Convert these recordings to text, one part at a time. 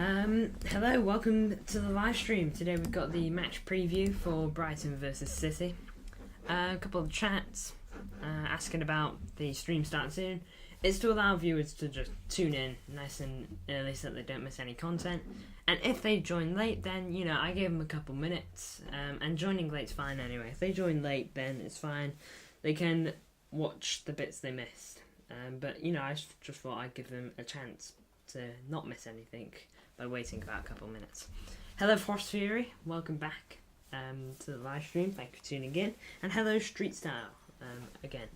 Hello, welcome to the live stream. Today we've got the match preview for Brighton versus City. A couple of chats asking about the stream starting soon. It's to allow viewers to just tune in nice and early so that they don't miss any content. And if they join late, then, you know, I gave them a couple minutes. And joining late's fine anyway. If they join late, then it's fine. They can watch the bits they missed. But, you know, I just thought I'd give them a chance to not miss anything by waiting about a couple of minutes. Hello Frost Fury, welcome back to the live stream, thank you for tuning in. And hello Street Style, again,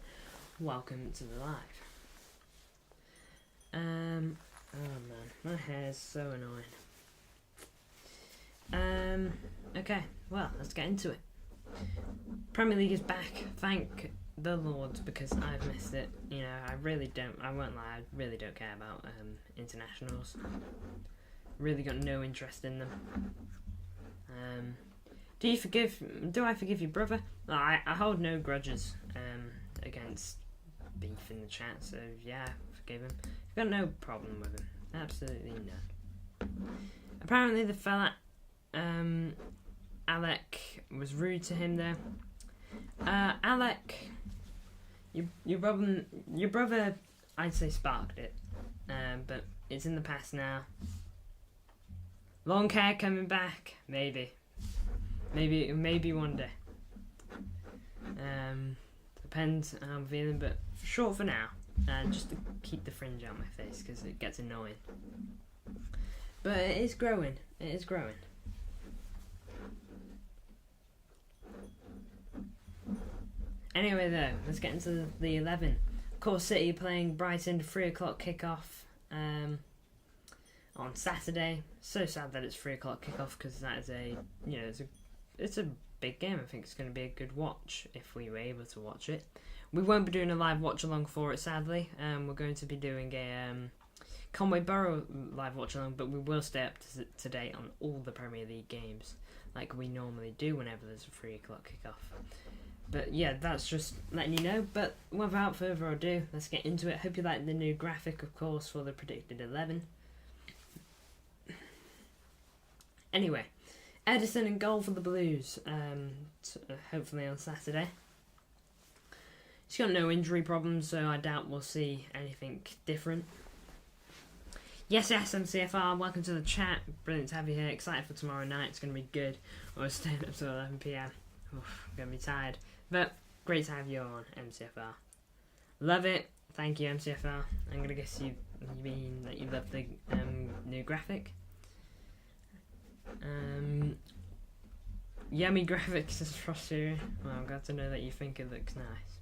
welcome to the live. Oh man, my hair's so annoying. Okay, well, let's get into it. Premier League is back, thank the Lord, because I've missed it. You know, I won't lie, I really don't care about internationals. Really got no interest in them. Do I forgive your brother? No, I hold no grudges against beef in the chat, so yeah, forgive him. I've got no problem with him. Absolutely none. Apparently the fella Alec was rude to him there. Alec, your brother, I'd say sparked it, but it's in the past now. Long hair coming back, maybe one day. Depends how I'm feeling, but short for now, just to keep the fringe out my face because it gets annoying. But it is growing. It is growing. Anyway, though, let's get into the 11. Of course, City playing Brighton 3 o'clock kickoff on Saturday. So sad that it's 3 o'clock kickoff because that is it's a big game. I think it's going to be a good watch if we were able to watch it. We won't be doing a live watch along for it, sadly. We're going to be doing a Conway Borough live watch along, but we will stay up to date on all the Premier League games like we normally do whenever there's a 3 o'clock kickoff. But yeah, that's just letting you know. But without further ado, let's get into it. Hope you like the new graphic, of course, for the predicted 11. Anyway, Edison in goal for the Blues, hopefully on Saturday. He's got no injury problems, so I doubt we'll see anything different. Yes, MCFR, welcome to the chat. Brilliant to have you here. Excited for tomorrow night. It's going to be good. We're staying up till 11 PM. Oof, I'm going to be tired. But great to have you on, MCFR. Love it. Thank you, MCFR. I'm going to guess you mean that you love the new graphic. Yummy graphics, says Frosty. Well, I'm glad to know that you think it looks nice.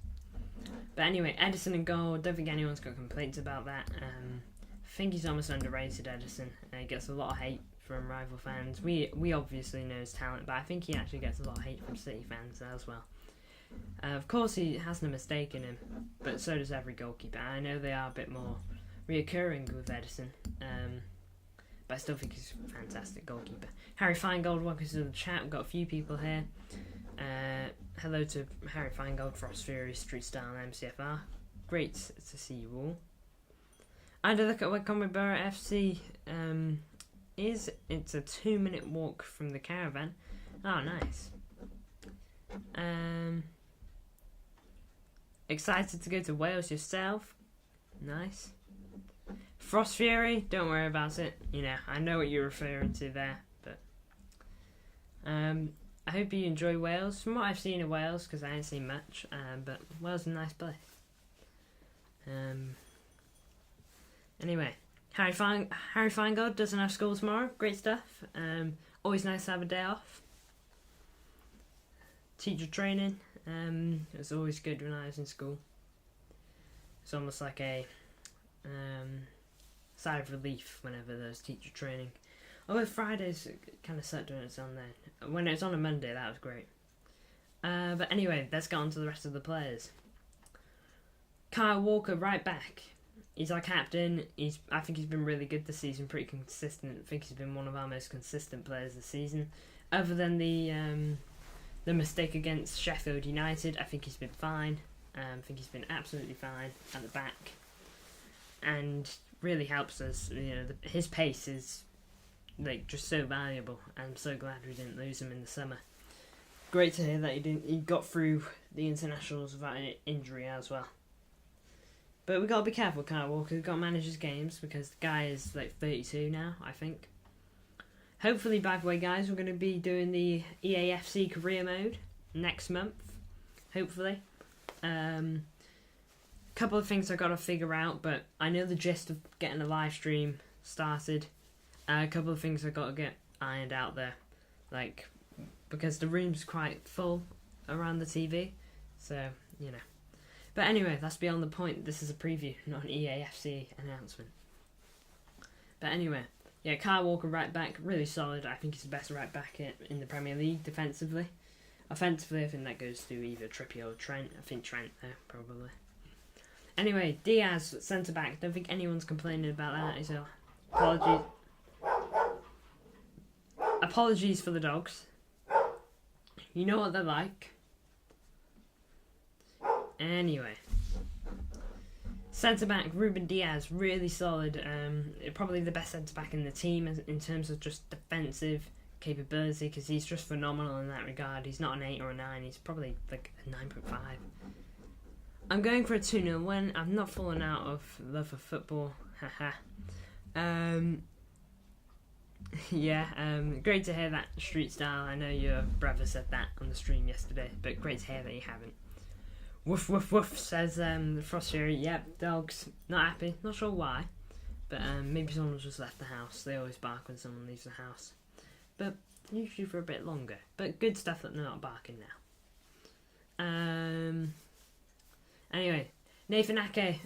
But anyway, Edison in goal. Don't think anyone's got complaints about that. I think he's almost underrated, Edison. He gets a lot of hate from rival fans. We obviously know his talent, but I think he actually gets a lot of hate from City fans as well. Of course, he has no mistake in him, but so does every goalkeeper. I know they are a bit more reoccurring with Edison, but I still think he's a fantastic goalkeeper. Harry Feingold, welcome to the chat. We've got a few people here. Hello to Harry Feingold, Frost Fury, Street Style, and MCFR. Great to see you all. I had a look at where Conway Borough FC is. It's a 2-minute walk from the caravan. Oh, nice. Excited to go to Wales yourself? Nice. Frost Fury, don't worry about it. You know, I know what you're referring to there, but I hope you enjoy Wales. From what I've seen of Wales, because I ain't seen much, but Wales is a nice place. Anyway, Harry Feingold doesn't have school tomorrow. Great stuff. Always nice to have a day off. Teacher training. It was always good when I was in school. It's almost like a sigh of relief whenever there's teacher training. Although Fridays kind of sucked when it's on there. When it's on a Monday, that was great. But anyway, let's get on to the rest of the players. Kyle Walker, right back. He's our captain. I think he's been really good this season, pretty consistent. I think he's been one of our most consistent players this season. Other than the mistake against Sheffield United, I think he's been fine. I think he's been absolutely fine at the back, and really helps us. You know, his pace is like just so valuable. I'm so glad we didn't lose him in the summer. Great to hear that he got through the internationals without an injury as well. But we got to be careful, Kyle Walker. We've got to manage his games because the guy is like 32 now, I think. Hopefully, by the way, guys, we're going to be doing the EAFC career mode next month. Hopefully. Couple of things I've got to figure out, but I know the gist of getting a live stream started. A couple of things I've got to get ironed out there. Like, because the room's quite full around the TV. So, you know. But anyway, that's beyond the point. This is a preview, not an EAFC announcement. But anyway, yeah, Kyle Walker right back, really solid. I think he's the best right back in the Premier League defensively. Offensively, I think that goes to either Trippier or Trent. I think Trent there, probably. Anyway, Diaz, centre back. Don't think anyone's complaining about that. So, apologies for the dogs. You know what they're like. Anyway, centre back Ruben Diaz, really solid. Probably the best centre back in the team in terms of just defensive capability, because he's just phenomenal in that regard. He's not an 8 or a 9. He's probably like a 9.5. I'm going for a 2-0 win. I've not fallen out of love for football. Haha. Great to hear that, Street Style. I know your brother said that on the stream yesterday, but great to hear that you haven't. Woof woof woof, says the Frost Fury. Yep, dogs. Not happy. Not sure why. But maybe someone's just left the house. They always bark when someone leaves the house. But usually for a bit longer. But good stuff that they're not barking now. Anyway, Nathan Ake.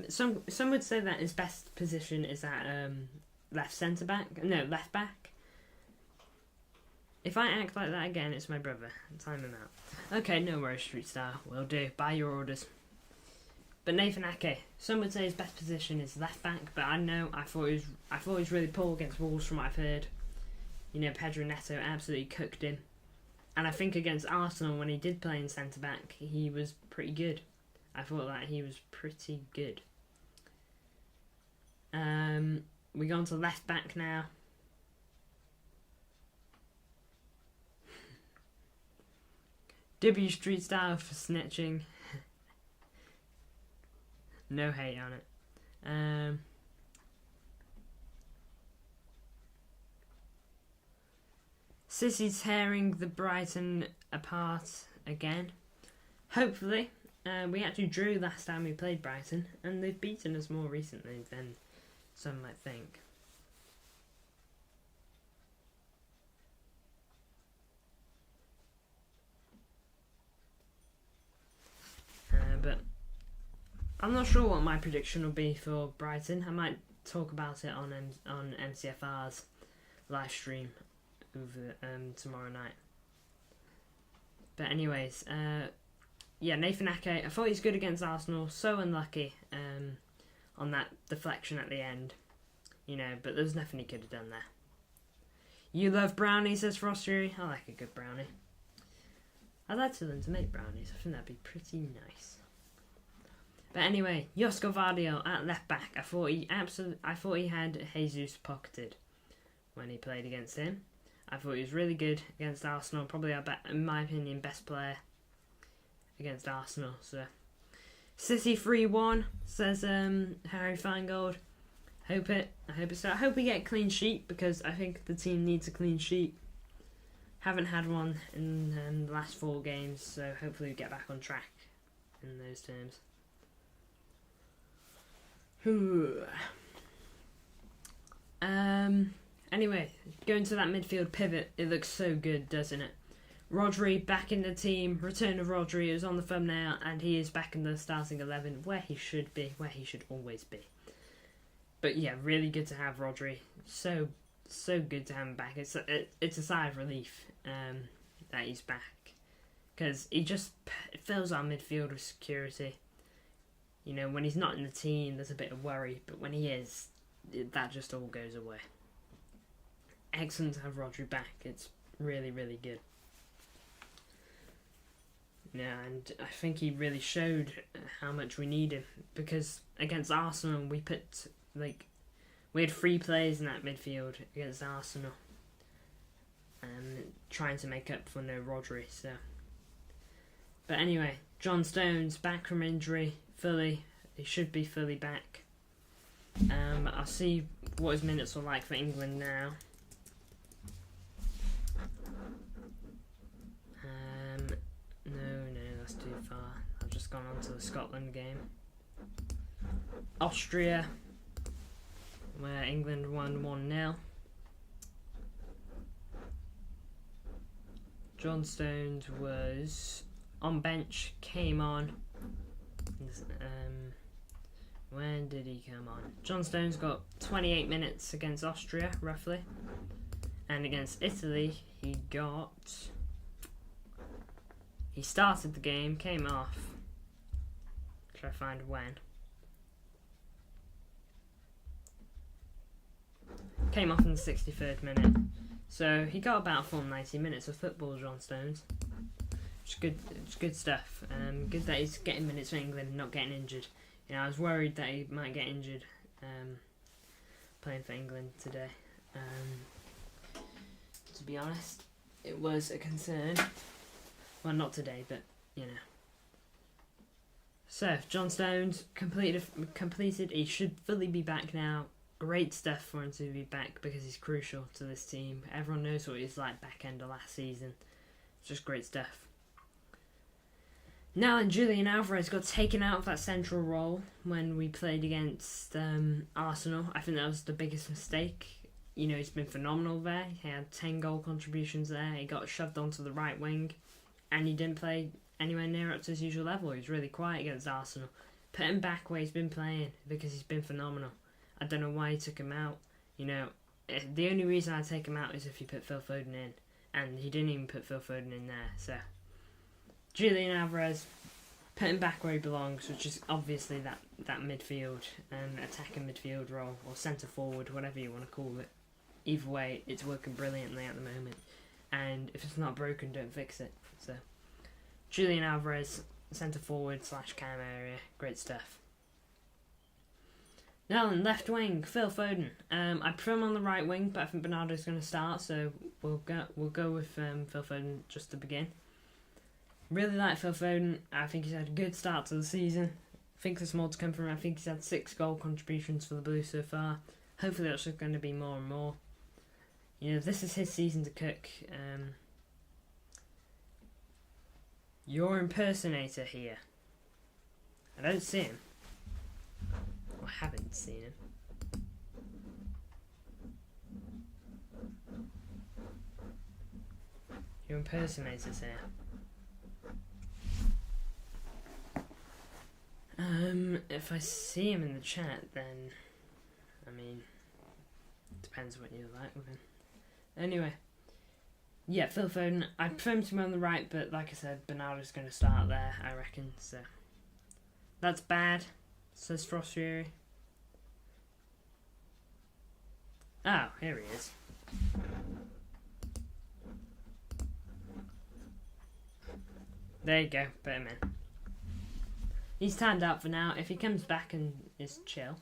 Some would say that his best position is at left back. If I act like that again, it's my brother. Time him out. Okay, no worries, Street Star. Will do. Buy your orders. But Nathan Ake. Some would say his best position is left back, but I thought he was really poor against Wolves from what I've heard. You know, Pedro Neto absolutely cooked him. And I think against Arsenal, when he did play in centre back, he was pretty good. I thought that he was pretty good. We go on to left back now. W Street Style for snitching. No hate on it. Sissy's tearing the Brighton apart again. Hopefully. We actually drew last time we played Brighton, and they've beaten us more recently than some might think. But I'm not sure what my prediction will be for Brighton. I might talk about it on MCFR's live stream over tomorrow night. But anyways, Nathan Ake. I thought he was good against Arsenal. So unlucky on that deflection at the end, you know. But there's nothing he could have done there. You love brownies, says Frostery. I like a good brownie. I'd like to learn to make brownies. I think that'd be pretty nice. But anyway, Josko Vardio at left back. I thought he had Jesus pocketed when he played against him. I thought he was really good against Arsenal. Probably in my opinion, best player against Arsenal. So, City 3-1 says Harry Feingold. I hope it's so. I hope we get a clean sheet because I think the team needs a clean sheet. Haven't had one in the last 4 games, so hopefully we get back on track in those terms. Anyway, going to that midfield pivot, it looks so good, doesn't it? Rodri back in the team, return of Rodri is on the thumbnail, and he is back in the starting 11, where he should be, where he should always be. But yeah, really good to have Rodri. So good to have him back. It's a sigh of relief that he's back, because he just fills our midfield with security. You know, when he's not in the team, there's a bit of worry, but when he is, that just all goes away. Excellent to have Rodri back. It's really, really good. Yeah, and I think he really showed how much we need him, because against Arsenal we We had 3 players in that midfield against Arsenal, trying to make up for no Rodri. So, but anyway, John Stones back from injury, fully. He should be fully back. I'll see what his minutes are like for England now. No, that's too far. I've just gone on to the Scotland game. Austria, where England won 1-0. John Stones was on bench, came on. When did he come on? John Stones got 28 minutes against Austria, roughly. And against Italy, he started the game, came off. Try to find when. Came off in the 63rd minute. So he got about a full 90 minutes of football, John Stones. It's good stuff. Good that he's getting minutes for England and not getting injured. You know, I was worried that he might get injured playing for England today. To be honest, it was a concern. Well, not today, but you know. So John Stones completed. He should fully be back now. Great stuff for him to be back because he's crucial to this team. Everyone knows what he's like back end of last season. It's just great stuff. Now and Julian Alvarez got taken out of that central role when we played against Arsenal. I think that was the biggest mistake. You know, he's been phenomenal there. He had 10 goal contributions there. He got shoved onto the right wing and he didn't play anywhere near up to his usual level. He was really quiet against Arsenal. Put him back where he's been playing because he's been phenomenal. I don't know why he took him out. You know, the only reason I'd take him out is if you put Phil Foden in. And he didn't even put Phil Foden in there. So, Julian Alvarez, put him back where he belongs, which is obviously that midfield, attacking midfield role, or centre forward, whatever you want to call it. Either way, it's working brilliantly at the moment. And if it's not broken, don't fix it. So, Julian Alvarez, centre forward / cam area, great stuff. Now then, left wing, Phil Foden. I prefer him on the right wing, but I think Bernardo's going to start, so we'll go with Phil Foden just to begin. Really like Phil Foden. I think he's had a good start to the season. I think there's more to come from him. I think he's had 6 goal contributions for the Blues so far. Hopefully that's just going to be more and more. You know, this is his season to cook. Your impersonator here. I don't see him. I haven't seen him. Your impersonator's here. If I see him in the chat, then I mean, depends what you like with him. Anyway, yeah, Phil Foden. I prefer him to be on the right, but like I said, Bernardo's going to start there, I reckon. So that's bad, says Frost Fury. Oh, here he is. There you go, put him in. He's timed out for now. If he comes back and is chill,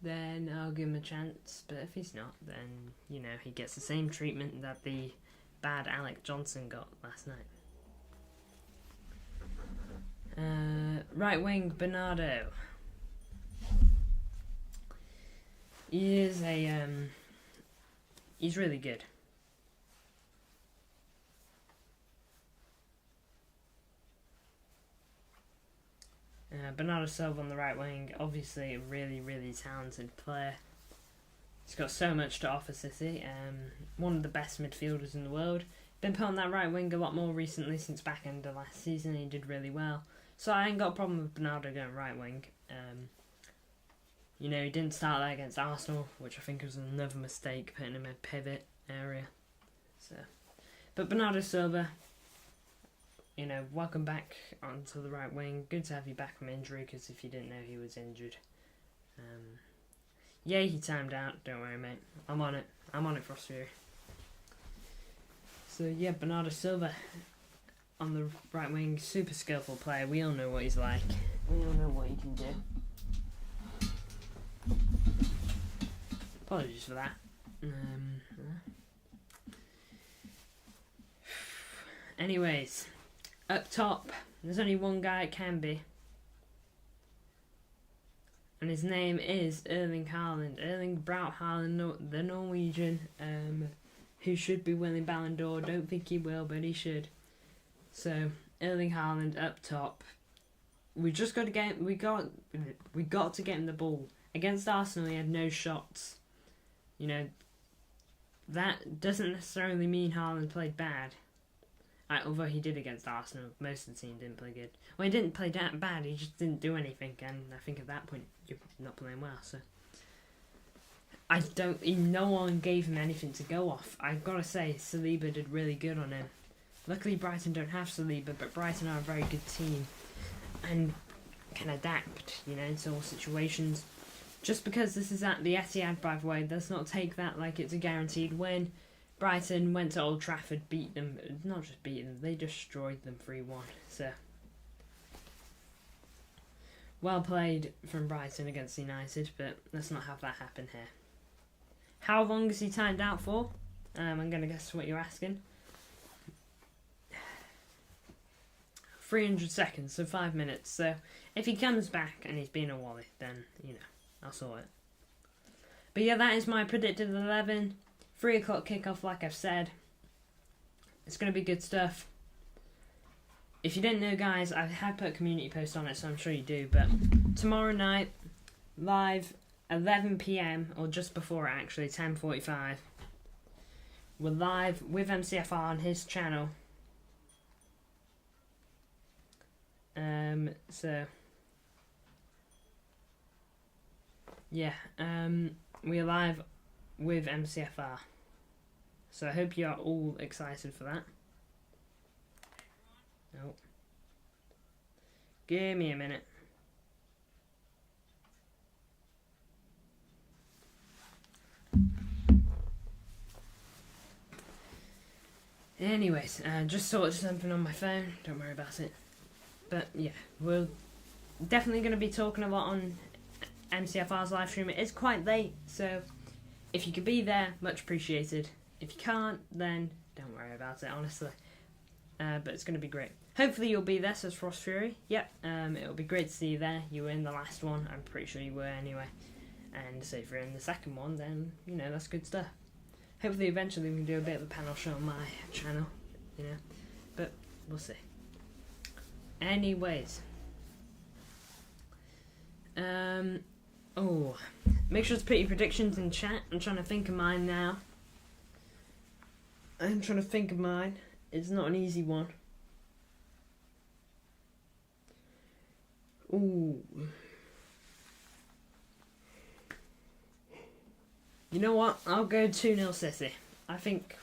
then I'll give him a chance. But if he's not, then, you know, he gets the same treatment that the bad Alec Johnson got last night. Right wing, Bernardo. He is he's really good. Bernardo Silva on the right wing, obviously a really, really talented player. He's got so much to offer City. One of the best midfielders in the world. Been put on that right wing a lot more recently since back end of last season. He did really well. So I ain't got a problem with Bernardo going right wing. You know, he didn't start there against Arsenal, which I think was another mistake, putting him in a pivot area. So, but Bernardo Silva, you know, welcome back onto the right wing. Good to have you back from injury, because if you didn't know, he was injured. Yeah, he timed out. Don't worry, mate. I'm on it, Frost Fury. So yeah, Bernardo Silva on the right wing, super skillful player. We all know what he's like. We all know what he can do. Apologies for that. Anyways, up top, there's only one guy it can be. And his name is Erling Haaland. Erling Braut Haaland, the Norwegian, who should be winning Ballon d'Or. Don't think he will, but he should. So, Erling Haaland up top. We just got to get we got to get him the ball. Against Arsenal, he had no shots. You know, that doesn't necessarily mean Haaland played bad. Although he did against Arsenal, most of the team didn't play good. Well, he didn't play that bad, he just didn't do anything, and I think at that point, you're not playing well, so... no one gave him anything to go off. I've got to say, Saliba did really good on him. Luckily, Brighton don't have Saliba, but Brighton are a very good team, and can adapt, you know, to all situations. Just because this is at the Etihad, by the way, let's not take that like it's a guaranteed win. Brighton went to Old Trafford, beat them, not just beat them, they destroyed them 3-1, so... Well played from Brighton against United, but let's not have that happen here. How long is he timed out for? I'm going to guess what you're asking. 300 seconds, so 5 minutes, so if he comes back and he's being a wally, then, you know, I'll sort it. But yeah, that is my predicted 11. 3 o'clock kickoff, like I've said. It's going to be good stuff. If you didn't know, guys, I have put a community post on it, so I'm sure you do. But tomorrow night, live, 11 PM, or just before it actually, 10:45. We're live with MCFR on his channel. So, yeah, we're live with MCFR. So I hope you are all excited for that. Oh. Give me a minute. Anyways, just sorted something on my phone. Don't worry about it. But yeah, we're definitely going to be talking a lot on MCFR's live stream. It is quite late, so if you could be there, much appreciated. If you can't, then don't worry about it, honestly. But it's going to be great. Hopefully you'll be there, says Frost Fury. Yep, it'll be great to see you there. You were in the last one. I'm pretty sure you were anyway. And so if you're in the second one, then, you know, that's good stuff. Hopefully eventually we can do a bit of a panel show on my channel, you know. But we'll see. Anyways. Make sure to put your predictions in chat. I'm trying to think of mine now. It's not an easy one. Ooh. You know what? I'll go 2-0 City. I think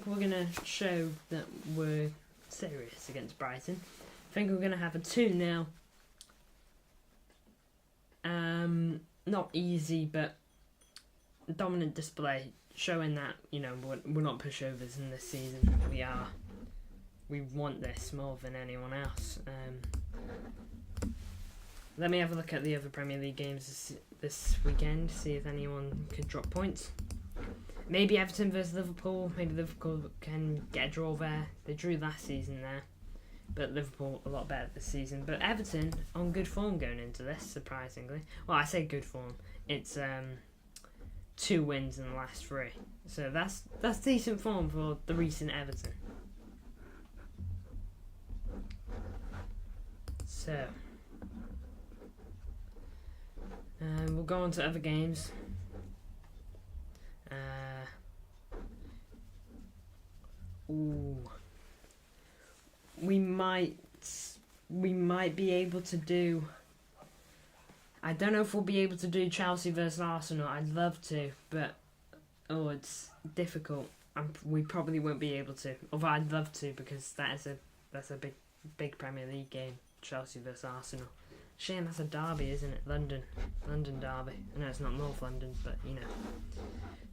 we're gonna show that we're serious against Brighton. I think we're gonna have a 2-0. Not easy, but dominant display, showing that, you know, we're not pushovers in this season. We want this more than anyone else. Let me have a look at the other Premier League games this weekend, see if anyone could drop points. Maybe Everton versus Liverpool. Maybe Liverpool can get a draw there. They drew last season there, but Liverpool a lot better this season. But Everton on good form going into this, surprisingly. Well, I say good form. It's 2 wins in the last 3, so that's decent form for the recent Everton. So. We'll go on to other games. We might be able to do... I don't know if we'll be able to do Chelsea versus Arsenal. I'd love to, but it's difficult. We probably won't be able to. Although I'd love to, because that's a big Premier League game. Chelsea versus Arsenal. Shame that's a derby, isn't it? London derby. I know it's not North London, but you know.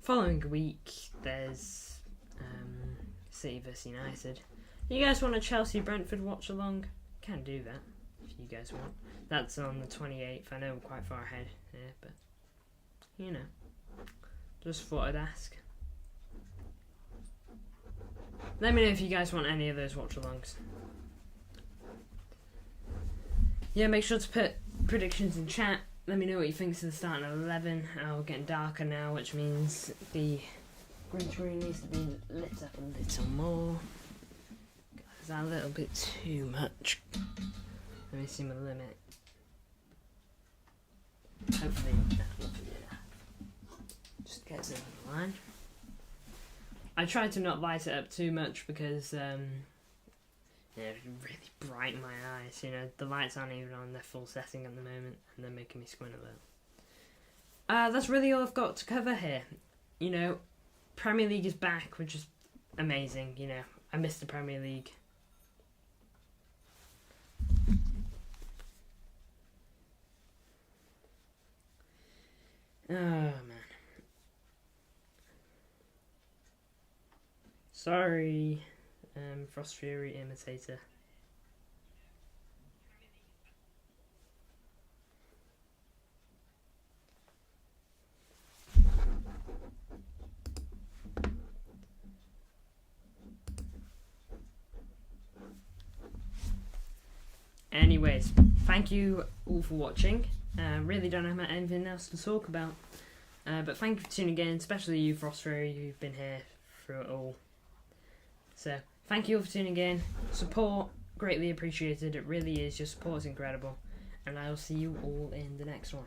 Following week, there's City vs United. You guys want a Chelsea-Brentford watch-along? Can do that, if you guys want. That's on the 28th. I know we're quite far ahead here, but, you know. Just thought I'd ask. Let me know if you guys want any of those watch-alongs. Yeah, make sure to put predictions in chat. Let me know what you think to the starting 11. We're getting darker now, which means the green screen needs to be lit up a little more. Is that a little bit too much? Let me see my limit. Hopefully, yeah. Just get it in line. I try to not light it up too much because yeah, it's really bright in my eyes. You know, the lights aren't even on their full setting at the moment, and they're making me squint a little. That's really all I've got to cover here. You know, Premier League is back, which is amazing. You know, I missed the Premier League. Oh man. Sorry, Frost Fury imitator. Anyways, thank you all for watching. Really don't have anything else to talk about. But thank you for tuning in, especially you, Frost Fury, who've been here through it all. So, thank you all for tuning in. Support, greatly appreciated. It really is. Your support is incredible. And I will see you all in the next one.